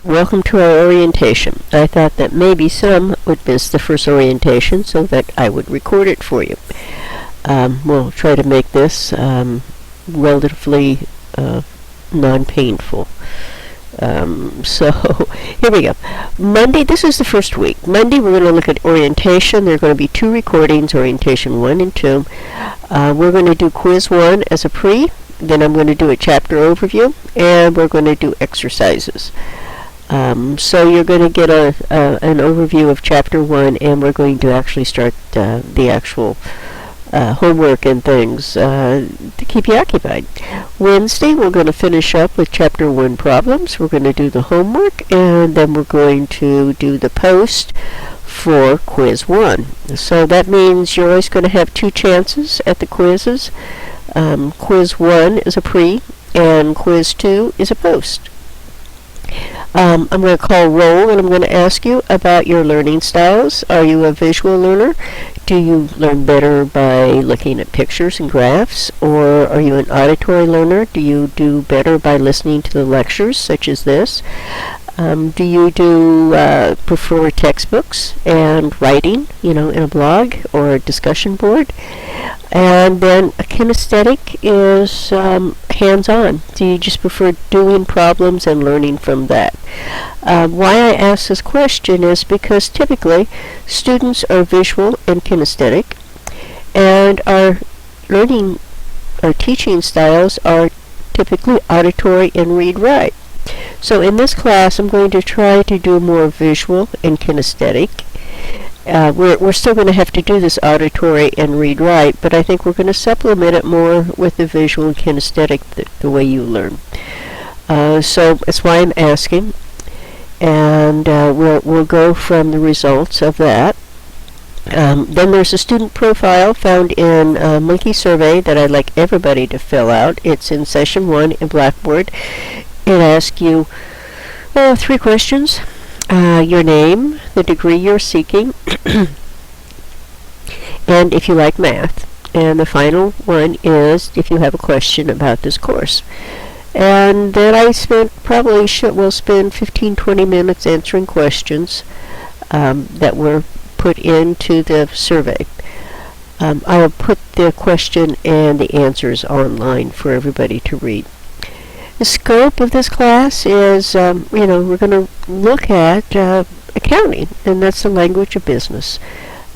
welcome to our orientation. I thought that maybe some would miss the first orientation, so that I would record it for you. We'll try to make this relatively non-painful. So here we go. Monday, this is the first week. Monday we're going to look at orientation. There are going to be 2 recordings, orientation 1 and 2. We're going to do quiz 1 as a pre, then I'm going to do a chapter overview, and we're going to do exercises. So you're going to get an overview of chapter 1, and we're going to actually start the actual homework and things to keep you occupied. Wednesday we're going to finish up with chapter 1 problems. We're going to do the homework, and then we're going to do the post for quiz 1. So that means you're always going to have 2 chances at the quizzes. Quiz 1 is a pre, and quiz 2 is a post. I'm going to call roll, and I'm going to ask you about your learning styles. Are you a visual learner? Do you learn better by looking at pictures and graphs? Or are you an auditory learner? Do you do better by listening to the lectures, such as this? Do you prefer textbooks and writing, in a blog or a discussion board? And then a kinesthetic is hands-on. Do you just prefer doing problems and learning from that? Why I ask this question is because typically students are visual and kinesthetic, and our teaching styles are typically auditory and read-write. So in this class, I'm going to try to do more visual and kinesthetic. We're still going to have to do this auditory and read-write, but I think we're going to supplement it more with the visual and kinesthetic, the way you learn. So that's why I'm asking, and we'll go from the results of that. Then there's a student profile found in Monkey Survey that I'd like everybody to fill out. It's in session 1 in Blackboard. It asks you 3 questions. Your name, the degree you're seeking, and if you like math. And the final one is if you have a question about this course. And then I will spend 15-20 minutes answering questions that were put into the survey. I will put the question and the answers online for everybody to read. The scope of this class is, we're going to look at accounting, and that's the language of business,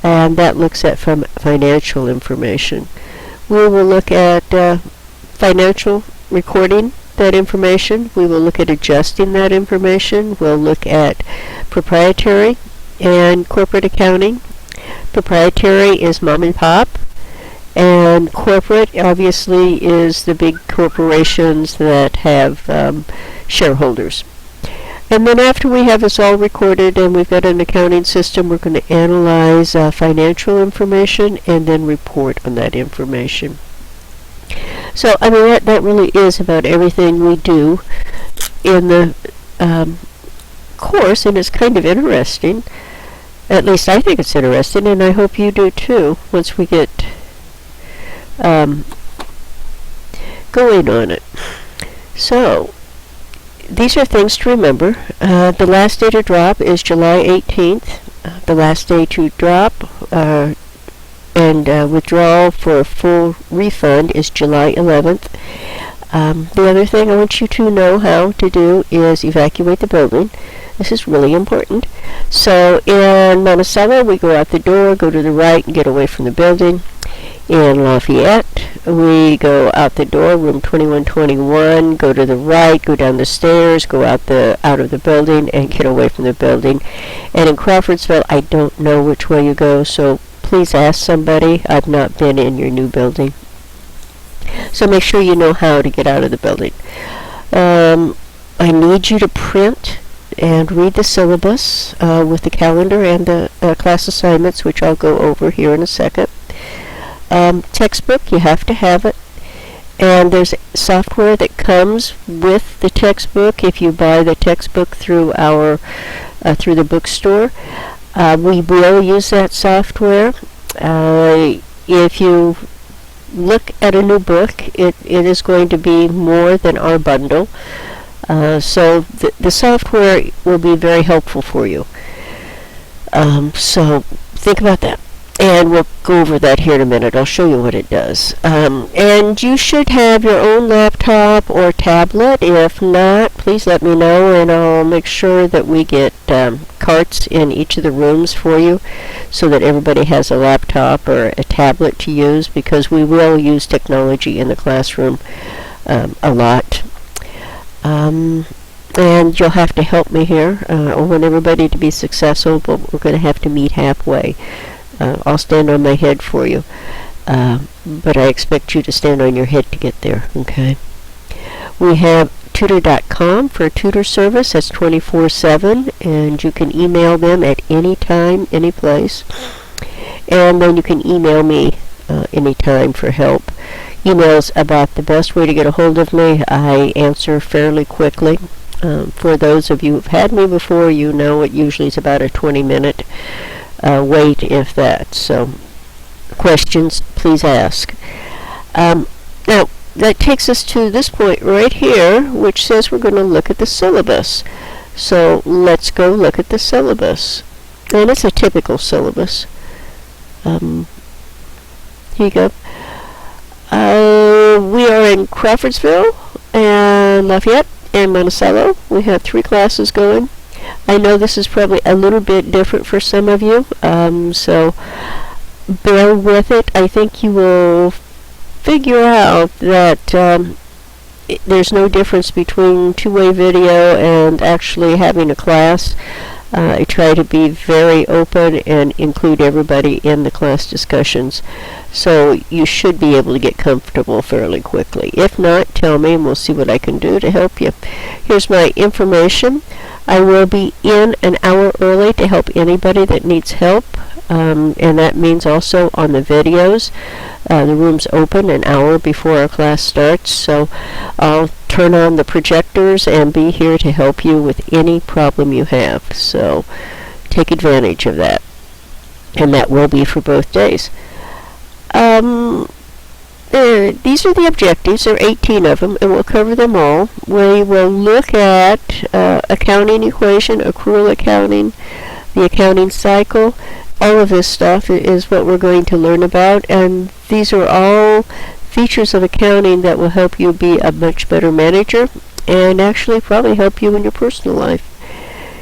and that looks at financial information. We will look at financial recording that information. We will look at adjusting that information. We'll look at proprietary and corporate accounting. Proprietary is mom and pop. And corporate, obviously, is the big corporations that have shareholders. And then after we have this all recorded and we've got an accounting system, we're going to analyze financial information and then report on that information. So, that really is about everything we do in the course, and it's kind of interesting. At least I think it's interesting, and I hope you do too, once we get going on it. So these are things to remember. The last day to drop is July 18th. The last day to drop and withdrawal for a full refund is July 11th. The other thing I want you to know how to do is evacuate the building. This is really important. So in Monticello, we go out the door, go to the right, and get away from the building. In Lafayette, we go out the door, room 2121, go to the right, go down the stairs, go out of the building, and get away from the building. And in Crawfordsville, I don't know which way you go, so please ask somebody. I've not been in your new building. So make sure you know how to get out of the building. I need you to print and read the syllabus with the calendar and the class assignments, which I'll go over here in a second. Textbook, you have to have it, and there's software that comes with the textbook if you buy the textbook through through the bookstore. We will use that software. If you look at a new book, it is going to be more than our bundle. So the software will be very helpful for you. So think about that. And we'll go over that here in a minute. I'll show you what it does. And you should have your own laptop or tablet. If not, please let me know, and I'll make sure that we get carts in each of the rooms for you so that everybody has a laptop or a tablet to use, because we will use technology in the classroom a lot. And you'll have to help me here. I want everybody to be successful, but we're going to have to meet halfway. I'll stand on my head for you, but I expect you to stand on your head to get there, okay? We have tutor.com for a tutor service. That's 24/7, and you can email them at any time, any place. And then you can email me anytime for help. Email's about the best way to get a hold of me. I answer fairly quickly. For those of you who've had me before, you know it usually is about a 20-minute wait, if that. So questions, please ask. Now, that takes us to this point right here, which says we're going to look at the syllabus. So let's go look at the syllabus. And it's a typical syllabus. Here you go. We are in Crawfordsville and Lafayette and Monticello. We have 3 classes going. I know this is probably a little bit different for some of you, so bear with it. I think you will figure out that there's no difference between two-way video and actually having a class. I try to be very open and include everybody in the class discussions, so you should be able to get comfortable fairly quickly. If not, tell me and we'll see what I can do to help you. Here's my information. I will be in an hour early to help anybody that needs help, and that means also on the videos. The room's open an hour before our class starts, so I'll turn on the projectors and be here to help you with any problem you have. So take advantage of that, and that will be for both days. These are the objectives. There are 18 of them, and we'll cover them all. We will look at accounting equation, accrual accounting, the accounting cycle. All of this stuff is what we're going to learn about, and these are all features of accounting that will help you be a much better manager and actually probably help you in your personal life.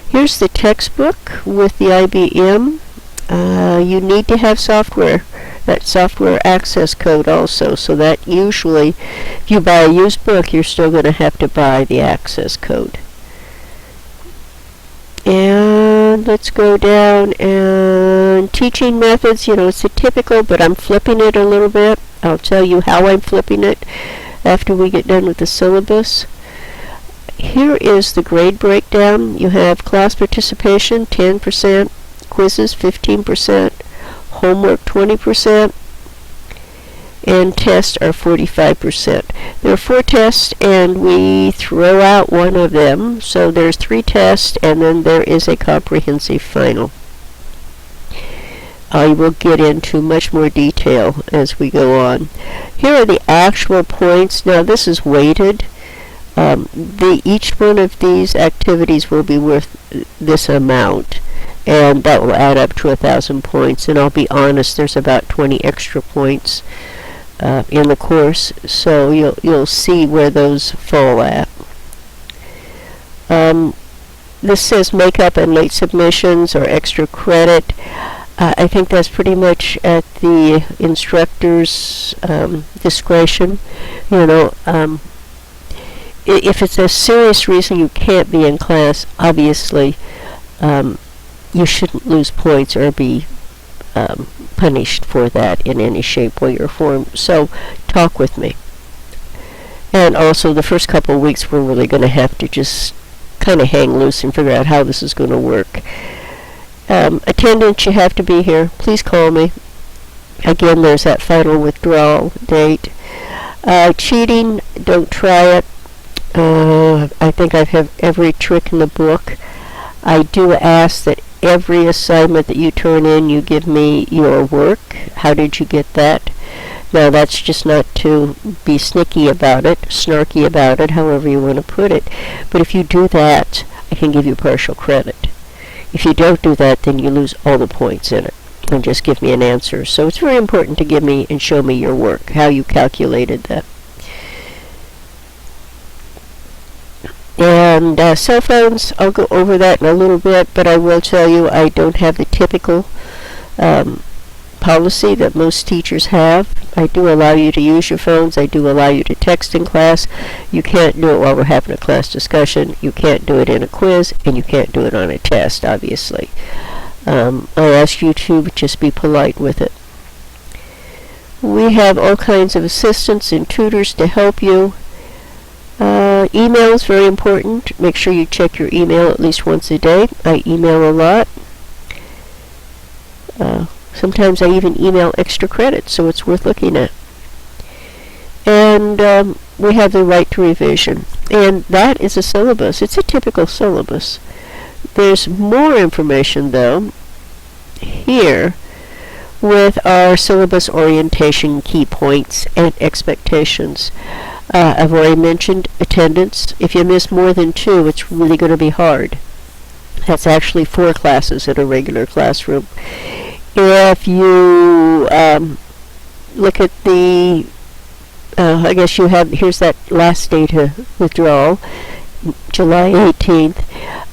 Here's the textbook with the IBM. You need to have software, that software access code also, so that usually if you buy a used book, you're still going to have to buy the access code. And let's go down and teaching methods. You know, it's a typical, but I'm flipping it a little bit. I'll tell you how I'm flipping it after we get done with the syllabus. Here is the grade breakdown. You have class participation 10%, quizzes 15%, homework 20%, and tests are 45%. There are 4 tests, and we throw out one of them. So there's 3 tests, and then there is a comprehensive final. I will get into much more detail as we go on. Here are the actual points. Now this is weighted. Each one of these activities will be worth this amount, and that will add up to 1,000 points. And I'll be honest, there's about 20 extra points in the course, so you'll see where those fall at. This says makeup and late submissions or extra credit. I think that's pretty much at the instructor's discretion. You know, if it's a serious reason you can't be in class, obviously you shouldn't lose points or be punished for that in any shape, way, or form. So talk with me. And also the first couple of weeks we're really going to have to just kind of hang loose and figure out how this is going to work. Attendance, you have to be here. Please call me. Again, there's that final withdrawal date. Cheating, don't try it. I think I have every trick in the book. I do ask that every assignment that you turn in, you give me your work. How did you get that? Now that's just not to be snicky about it, snarky about it, however you want to put it. But if you do that, I can give you partial credit. If you don't do that, then you lose all the points in it and just give me an answer. So it's very important to give me and show me your work, how you calculated that. And cell phones, I'll go over that in a little bit, but I will tell you I don't have the typical policy that most teachers have. I do allow you to use your phones. I do allow you to text in class. You can't do it while we're having a class discussion. You can't do it in a quiz, and you can't do it on a test, obviously. I ask you to just be polite with it. We have all kinds of assistants and tutors to help you. Email is very important. Make sure you check your email at least once a day. I email a lot. Sometimes I even email extra credit, so it's worth looking at. And we have the right to revision. And that is a syllabus. It's a typical syllabus. There's more information, though, here with our syllabus orientation key points and expectations. I've already mentioned attendance. If you miss more than 2, it's really going to be hard. That's actually 4 classes in a regular classroom. If you look at the, I guess you have, here's that last day to withdrawal, July 18th.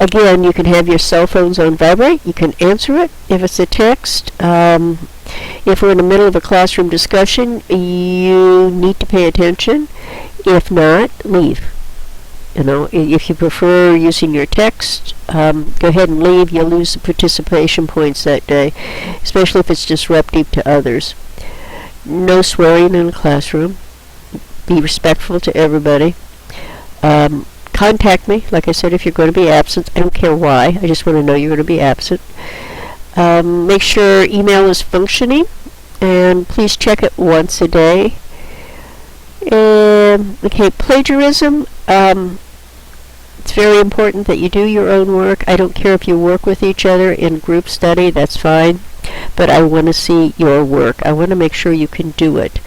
Again, you can have your cell phones on vibrate. You can answer it if it's a text. If we're in the middle of a classroom discussion, you need to pay attention. If not, leave. If you prefer using your text, go ahead and leave. You'll lose the participation points that day, especially if it's disruptive to others. No swearing in a classroom. Be respectful to everybody. Contact me, like I said, if you're going to be absent. I don't care why. I just want to know you're going to be absent. Make sure email is functioning, and please check it once a day. Okay, plagiarism. It's very important that you do your own work. I don't care if you work with each other in group study, that's fine. But I want to see your work. I want to make sure you can do it.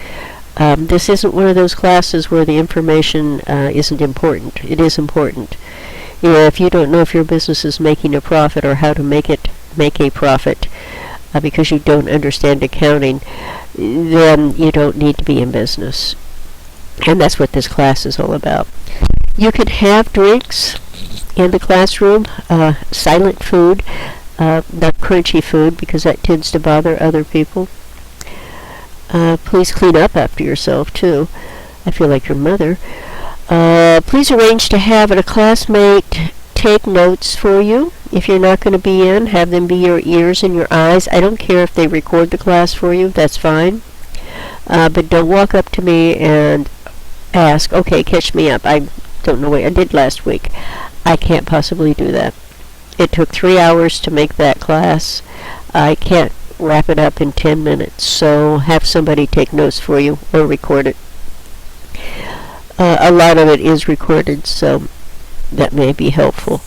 This isn't one of those classes where the information isn't important. It is important. If you don't know if your business is making a profit or how to make a profit because you don't understand accounting, then you don't need to be in business. And that's what this class is all about. You can have drinks in the classroom, silent food, not crunchy food because that tends to bother other people. Please clean up after yourself too. I feel like your mother. Please arrange to have a classmate take notes for you. If you're not going to be in, have them be your ears and your eyes. I don't care if they record the class for you. That's fine. But don't walk up to me and ask, okay, catch me up. I don't know what I did last week. I can't possibly do that. It took 3 hours to make that class. I can't wrap it up in 10 minutes. So have somebody take notes for you or record it. A lot of it is recorded, so that may be helpful.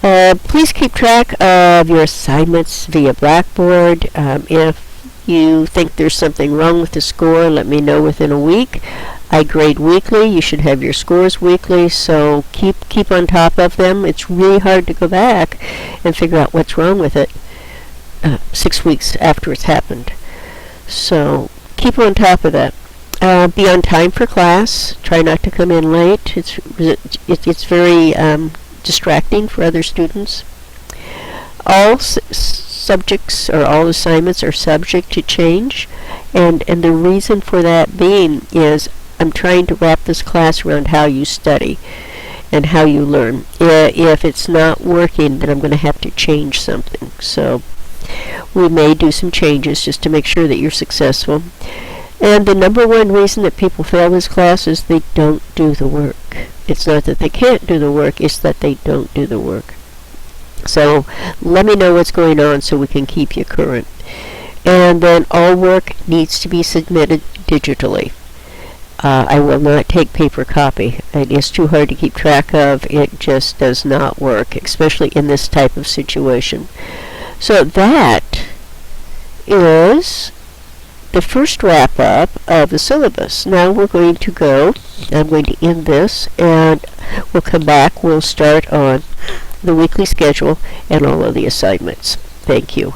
Please keep track of your assignments via Blackboard. If you think there's something wrong with the score, let me know within a week. I grade weekly. You should have your scores weekly, so keep on top of them. It's really hard to go back and figure out what's wrong with it 6 weeks after it's happened. So keep on top of that. Be on time for class. Try not to come in late. It's very distracting for other students. All subjects or all assignments are subject to change, and the reason for that being is I'm trying to wrap this class around how you study and how you learn. If it's not working, then I'm going to have to change something. So we may do some changes just to make sure that you're successful. And the number one reason that people fail this class is they don't do the work. It's not that they can't do the work, it's that they don't do the work. So let me know what's going on so we can keep you current. And then all work needs to be submitted digitally. I will not take paper copy. It is too hard to keep track of. It just does not work, especially in this type of situation. So that is the first wrap-up of the syllabus. Now we're going to go, I'm going to end this, and we'll come back. We'll start on the weekly schedule and all of the assignments. Thank you.